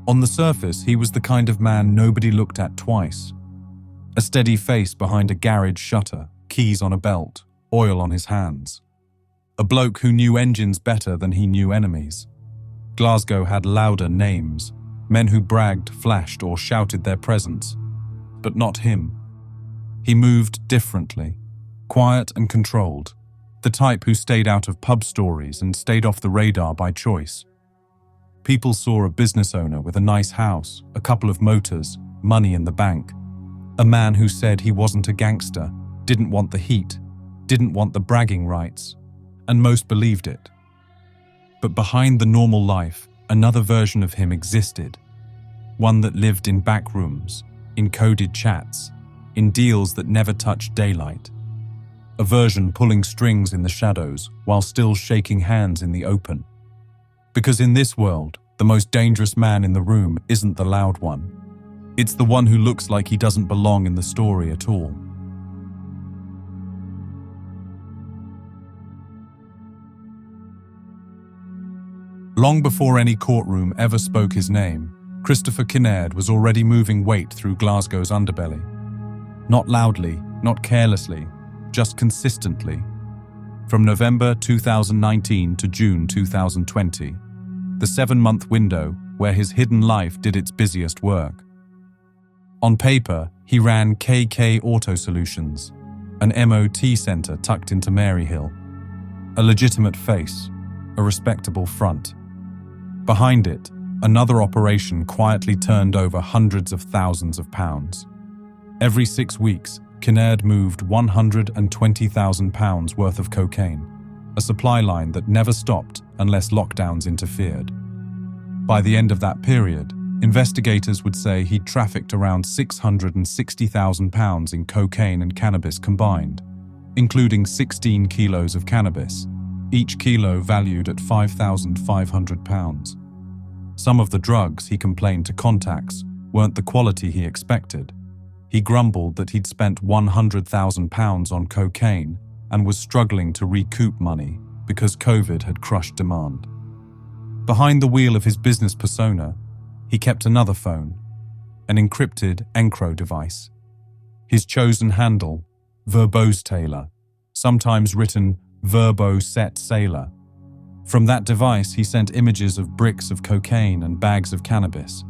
On the surface, he was the kind of man nobody looked at twice. A steady face behind a garage shutter, keys on a belt, oil on his hands. A bloke who knew engines better than he knew enemies. Glasgow had louder names, men who bragged, flashed, or shouted their presence. But not him. He moved differently, quiet and controlled, the type who stayed out of pub stories and stayed off the radar by choice. People saw a business owner with a nice house, a couple of motors, money in the bank. A man who said he wasn't a gangster, didn't want the heat, didn't want the bragging rights, and most believed it. But behind the normal life, another version of him existed. One that lived in back rooms, in coded chats, in deals that never touched daylight. A version pulling strings in the shadows while still shaking hands in the open. Because in this world, the most dangerous man in the room isn't the loud one. It's the one who looks like he doesn't belong in the story at all. Long before any courtroom ever spoke his name, Christopher Kinnaird was already moving weight through Glasgow's underbelly. Not loudly, not carelessly, just consistently. From November 2019 to June 2020, the 7-month window where his hidden life did its busiest work. On paper, he ran KK Auto Solutions, an MOT centre tucked into Maryhill. A legitimate face, a respectable front. Behind it, another operation quietly turned over hundreds of thousands of pounds. Every 6 weeks, Kinnaird moved £120,000 worth of cocaine, a supply line that never stopped unless lockdowns interfered. By the end of that period, investigators would say he'd trafficked around £660,000 in cocaine and cannabis combined, including 16 kilos of cannabis, each kilo valued at £5,500. Some of the drugs, he complained to contacts, weren't the quality he expected. He grumbled that he'd spent £100,000 on cocaine and was struggling to recoup money because COVID had crushed demand. Behind the wheel of his business persona, he kept another phone, an encrypted Encro device. His chosen handle, Verbosetailor, sometimes written Verbosetailor. From that device, he sent images of bricks of cocaine and bags of cannabis.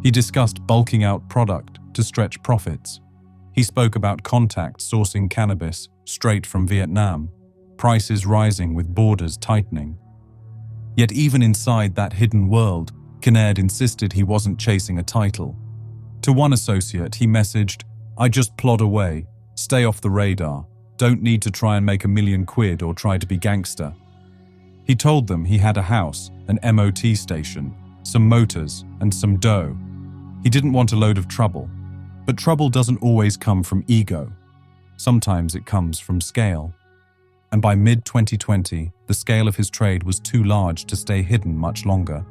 He discussed bulking out product to stretch profits. He spoke about contacts sourcing cannabis straight from Vietnam, prices rising with borders tightening. Yet even inside that hidden world, Kinnaird insisted he wasn't chasing a title. To one associate, he messaged, "I just plod away, stay off the radar, don't need to try and make £1 million or try to be gangster." He told them he had a house, an MOT station, some motors, and some dough. He didn't want a load of trouble. But trouble doesn't always come from ego. Sometimes it comes from scale. And by mid-2020, the scale of his trade was too large to stay hidden much longer.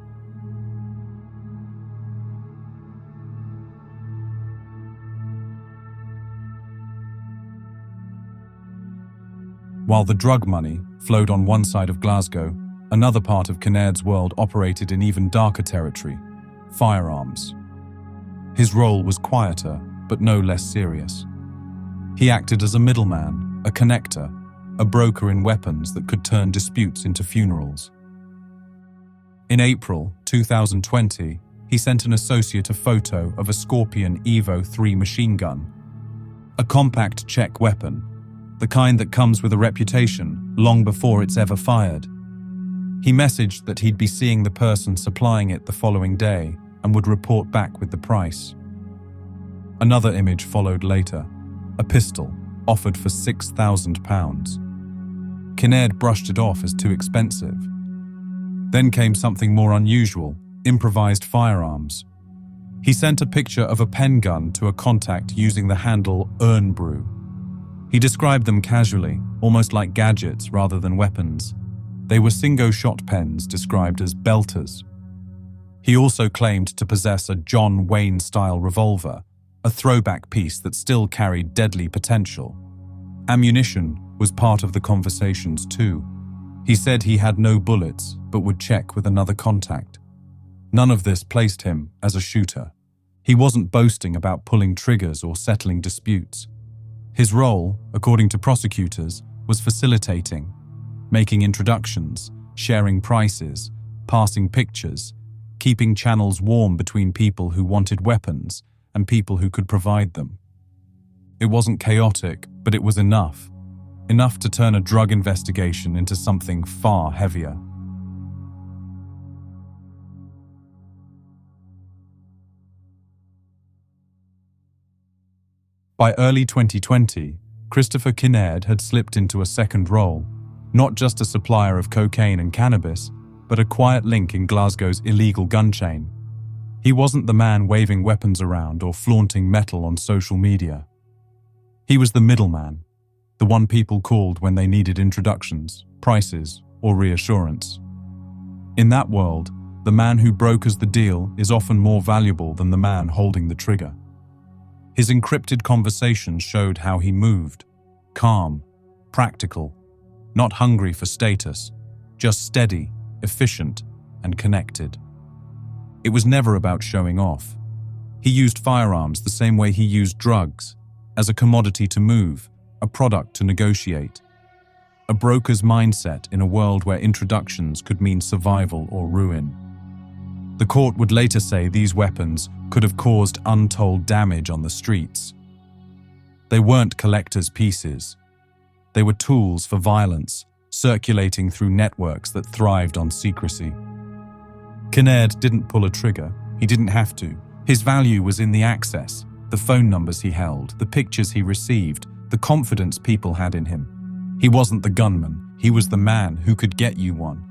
While the drug money flowed on one side of Glasgow, another part of Kinnaird's world operated in even darker territory, firearms. His role was quieter, but no less serious. He acted as a middleman, a connector, a broker in weapons that could turn disputes into funerals. In April 2020, he sent an associate a photo of a Scorpion Evo 3 machine gun, a compact Czech weapon, the kind that comes with a reputation long before it's ever fired. He messaged that he'd be seeing the person supplying it the following day and would report back with the price. Another image followed later, a pistol offered for £6,000. Kinnaird brushed it off as too expensive. Then came something more unusual, improvised firearms. He sent a picture of a pen gun to a contact using the handle Earnbrew. He described them casually, almost like gadgets rather than weapons. They were single-shot pens described as belters. He also claimed to possess a John Wayne-style revolver, a throwback piece that still carried deadly potential. Ammunition was part of the conversations too. He said he had no bullets, but would check with another contact. None of this placed him as a shooter. He wasn't boasting about pulling triggers or settling disputes. His role, according to prosecutors, was facilitating, making introductions, sharing prices, passing pictures, keeping channels warm between people who wanted weapons and people who could provide them. It wasn't chaotic, but it was enough to turn a drug investigation into something far heavier. By early 2020, Christopher Kinnaird had slipped into a second role, not just a supplier of cocaine and cannabis, but a quiet link in Glasgow's illegal gun chain. He wasn't the man waving weapons around or flaunting metal on social media. He was the middleman, the one people called when they needed introductions, prices, or reassurance. In that world, the man who brokers the deal is often more valuable than the man holding the trigger. His encrypted conversations showed how he moved: calm, practical, not hungry for status, just steady, efficient, and connected. It was never about showing off. He used firearms the same way he used drugs, as a commodity to move, a product to negotiate. A broker's mindset in a world where introductions could mean survival or ruin. The court would later say these weapons could have caused untold damage on the streets. They weren't collector's pieces. They were tools for violence, circulating through networks that thrived on secrecy. Kinnaird didn't pull a trigger. He didn't have to. His value was in the access, the phone numbers he held, the pictures he received, the confidence people had in him. He wasn't the gunman. He was the man who could get you one.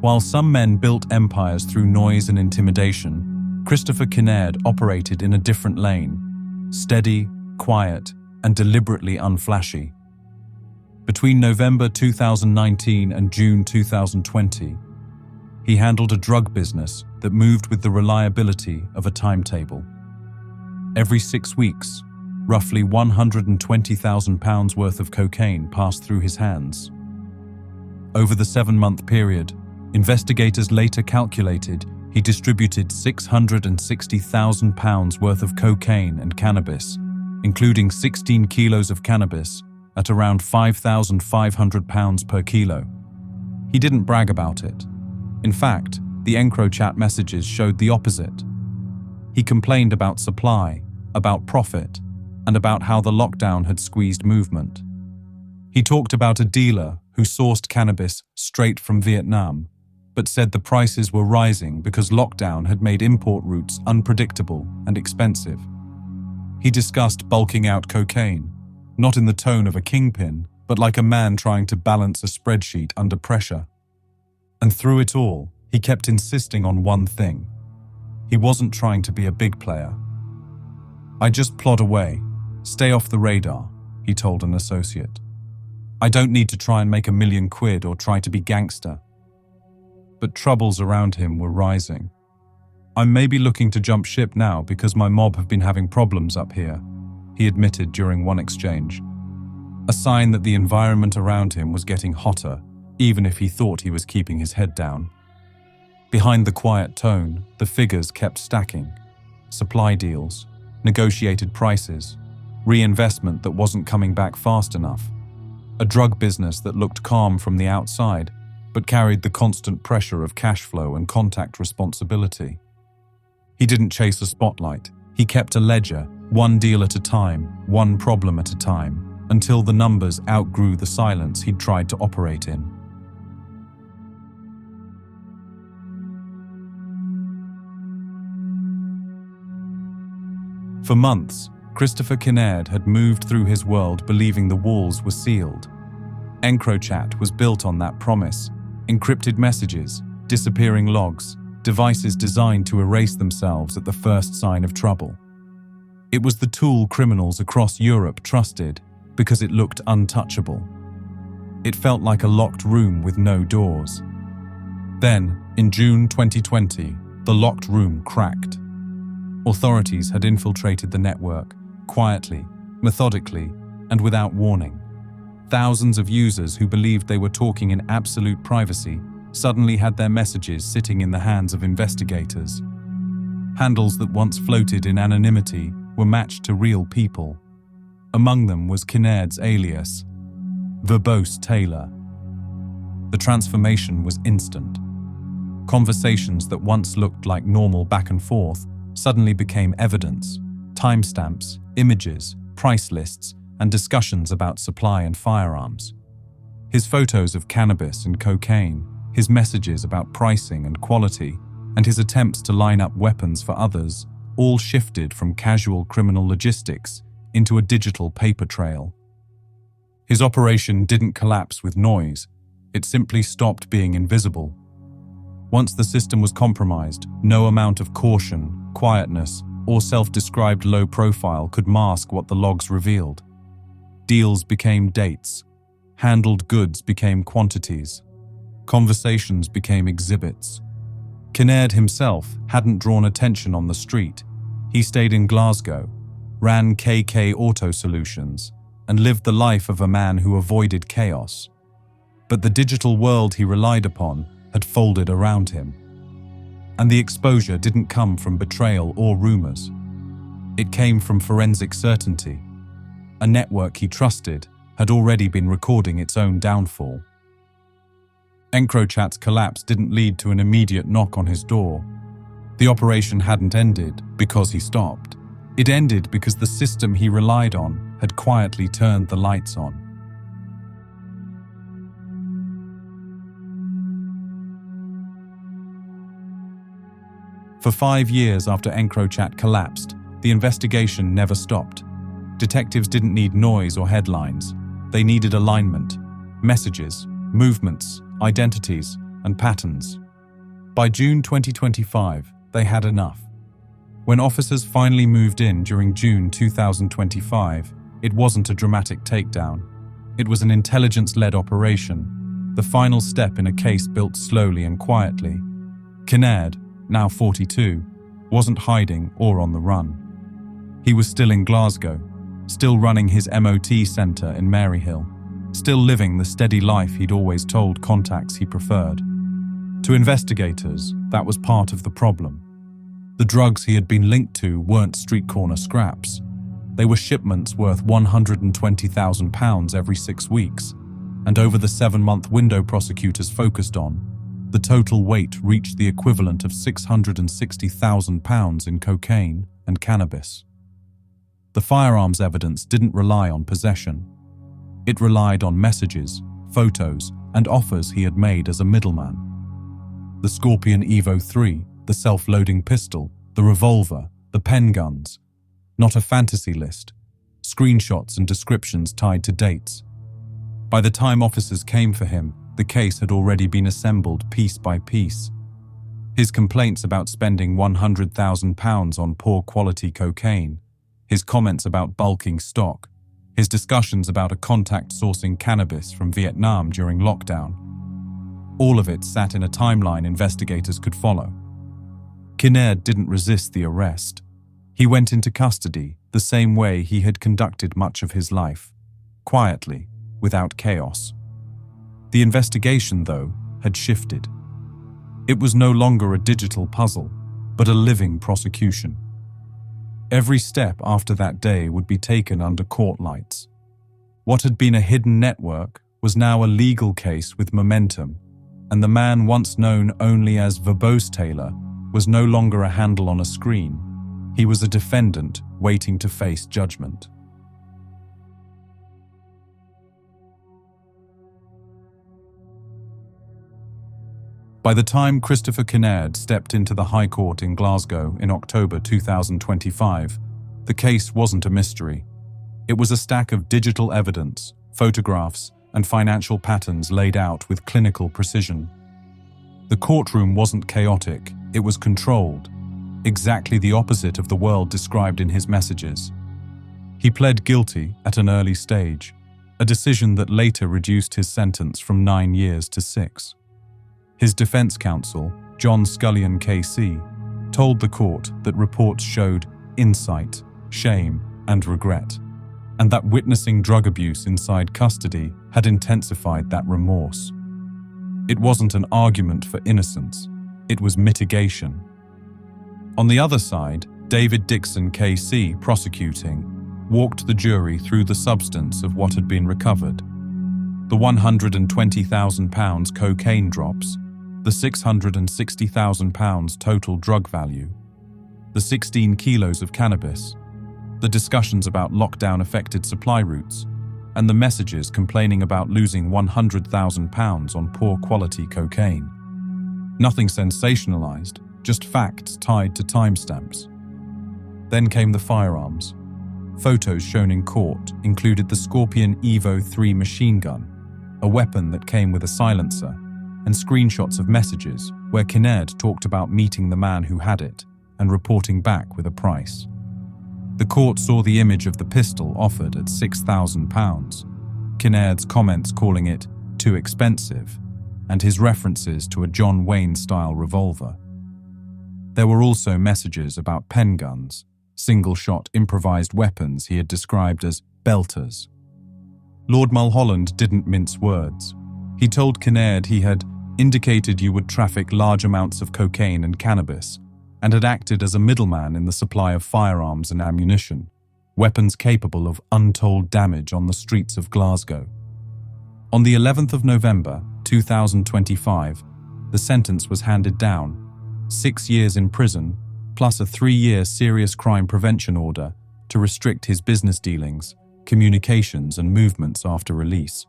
While some men built empires through noise and intimidation, Christopher Kinnaird operated in a different lane, steady, quiet, and deliberately unflashy. Between November 2019 and June 2020, he handled a drug business that moved with the reliability of a timetable. Every 6 weeks, roughly £120,000 worth of cocaine passed through his hands. Over the 7-month period, investigators later calculated he distributed £660,000 worth of cocaine and cannabis, including 16 kilos of cannabis at around £5,500 per kilo. He didn't brag about it. In fact, the EncroChat messages showed the opposite. He complained about supply, about profit, and about how the lockdown had squeezed movement. He talked about a dealer who sourced cannabis straight from Vietnam, but said the prices were rising because lockdown had made import routes unpredictable and expensive. He discussed bulking out cocaine, not in the tone of a kingpin, but like a man trying to balance a spreadsheet under pressure. And through it all, he kept insisting on one thing. He wasn't trying to be a big player. "I just plod away, stay off the radar," he told an associate. "I don't need to try and make £1 million or try to be gangster." But troubles around him were rising. "I'm maybe looking to jump ship now because my mob have been having problems up here," he admitted during one exchange. A sign that the environment around him was getting hotter, even if he thought he was keeping his head down. Behind the quiet tone, the figures kept stacking. Supply deals, negotiated prices, reinvestment that wasn't coming back fast enough. A drug business that looked calm from the outside, but carried the constant pressure of cash flow and contact responsibility. He didn't chase a spotlight. He kept a ledger, one deal at a time, one problem at a time, until the numbers outgrew the silence he'd tried to operate in. For months, Christopher Kinnaird had moved through his world believing the walls were sealed. EncroChat was built on that promise. Encrypted messages, disappearing logs, devices designed to erase themselves at the first sign of trouble. It was the tool criminals across Europe trusted because it looked untouchable. It felt like a locked room with no doors. Then, in June 2020, the locked room cracked. Authorities had infiltrated the network, quietly, methodically, and without warning. Thousands of users who believed they were talking in absolute privacy suddenly had their messages sitting in the hands of investigators. Handles that once floated in anonymity were matched to real people. Among them was Kinaird's alias, Verbosetailor. The transformation was instant. Conversations that once looked like normal back and forth suddenly became evidence, timestamps, images, price lists, and discussions about supply and firearms. His photos of cannabis and cocaine, his messages about pricing and quality, and his attempts to line up weapons for others all shifted from casual criminal logistics into a digital paper trail. His operation didn't collapse with noise, it simply stopped being invisible. Once the system was compromised, no amount of caution, quietness, or self-described low profile could mask what the logs revealed. Deals became dates, handled goods became quantities, conversations became exhibits. Cinaird himself hadn't drawn attention on the street. He stayed in Glasgow, ran KK Auto Solutions, and lived the life of a man who avoided chaos. But the digital world he relied upon had folded around him. And the exposure didn't come from betrayal or rumors. It came from forensic certainty. A network he trusted had already been recording its own downfall. EncroChat's collapse didn't lead to an immediate knock on his door. The operation hadn't ended because he stopped. It ended because the system he relied on had quietly turned the lights on. For 5 years after EncroChat collapsed, the investigation never stopped. Detectives didn't need noise or headlines. They needed alignment, messages, movements, identities, and patterns. By June 2025, they had enough. When officers finally moved in during June 2025, it wasn't a dramatic takedown. It was an intelligence-led operation, the final step in a case built slowly and quietly. Cinaird, now 42, wasn't hiding or on the run. He was still in Glasgow, still running his MOT centre in Maryhill, still living the steady life he'd always told contacts he preferred. To investigators, that was part of the problem. The drugs he had been linked to weren't street corner scraps. They were shipments worth £120,000 every 6 weeks, and over the 7-month window prosecutors focused on, the total weight reached the equivalent of £660,000 in cocaine and cannabis. The firearms evidence didn't rely on possession. It relied on messages, photos, and offers he had made as a middleman. The Scorpion Evo 3, the self-loading pistol, the revolver, the pen guns. Not a fantasy list. Screenshots and descriptions tied to dates. By the time officers came for him, the case had already been assembled piece by piece. His complaints about spending £100,000 on poor quality cocaine, his comments about bulking stock, his discussions about a contact sourcing cannabis from Vietnam during lockdown. All of it sat in a timeline investigators could follow. Cinaird didn't resist the arrest. He went into custody the same way he had conducted much of his life, quietly, without chaos. The investigation, though, had shifted. It was no longer a digital puzzle, but a living prosecution. Every step after that day would be taken under court lights. What had been a hidden network was now a legal case with momentum, and the man once known only as Verbosetailor was no longer a handle on a screen. He was a defendant waiting to face judgment. By the time Christopher Cinaird stepped into the High Court in Glasgow in October 2025, the case wasn't a mystery. It was a stack of digital evidence, photographs, and financial patterns laid out with clinical precision. The courtroom wasn't chaotic, it was controlled, exactly the opposite of the world described in his messages. He pled guilty at an early stage, a decision that later reduced his sentence from 9 years to 6. His defense counsel, John Scullion KC, told the court that reports showed insight, shame, and regret, and that witnessing drug abuse inside custody had intensified that remorse. It wasn't an argument for innocence, it was mitigation. On the other side, David Dixon KC, prosecuting, walked the jury through the substance of what had been recovered. The £120,000 cocaine drops, the £660,000 total drug value, the 16 kilos of cannabis, the discussions about lockdown-affected supply routes, and the messages complaining about losing £100,000 on poor-quality cocaine. Nothing sensationalized, just facts tied to timestamps. Then came the firearms. Photos shown in court included the Scorpion Evo 3 machine gun, a weapon that came with a silencer, and screenshots of messages where Kinnaird talked about meeting the man who had it and reporting back with a price. The court saw the image of the pistol offered at £6,000, Kinnaird's comments calling it too expensive, and his references to a John Wayne-style revolver. There were also messages about pen guns, single-shot improvised weapons he had described as belters. Lord Mulholland didn't mince words. He told Kinnaird he had indicated you would traffic large amounts of cocaine and cannabis, and had acted as a middleman in the supply of firearms and ammunition, weapons capable of untold damage on the streets of Glasgow. On the 11th of November, 2025, the sentence was handed down, 6 years in prison, plus a 3-year serious crime prevention order to restrict his business dealings, communications and movements after release.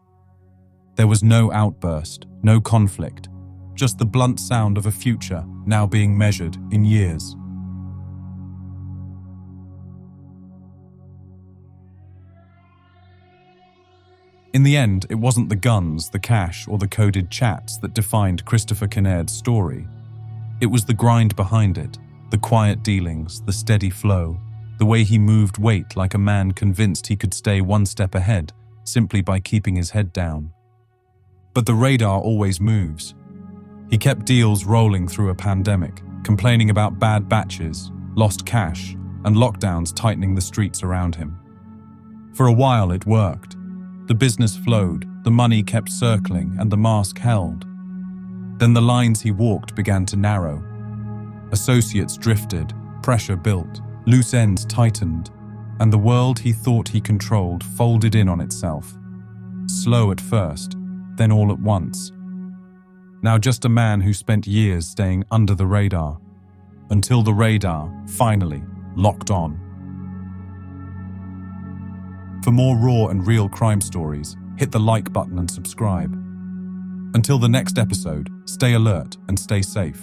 There was no outburst, no conflict, just the blunt sound of a future now being measured in years. In the end, it wasn't the guns, the cash, or the coded chats that defined Christopher Kinnaird's story. It was the grind behind it, the quiet dealings, the steady flow, the way he moved weight like a man convinced he could stay one step ahead simply by keeping his head down. But the radar always moves. He kept deals rolling through a pandemic, complaining about bad batches, lost cash, and lockdowns tightening the streets around him. For a while it worked. The business flowed, the money kept circling, and the mask held. Then the lines he walked began to narrow. Associates drifted, pressure built, loose ends tightened, and the world he thought he controlled folded in on itself. Slow at first, then all at once. Now just a man who spent years staying under the radar, until the radar finally locked on. For more raw and real crime stories, hit the like button and subscribe. Until the next episode, stay alert and stay safe.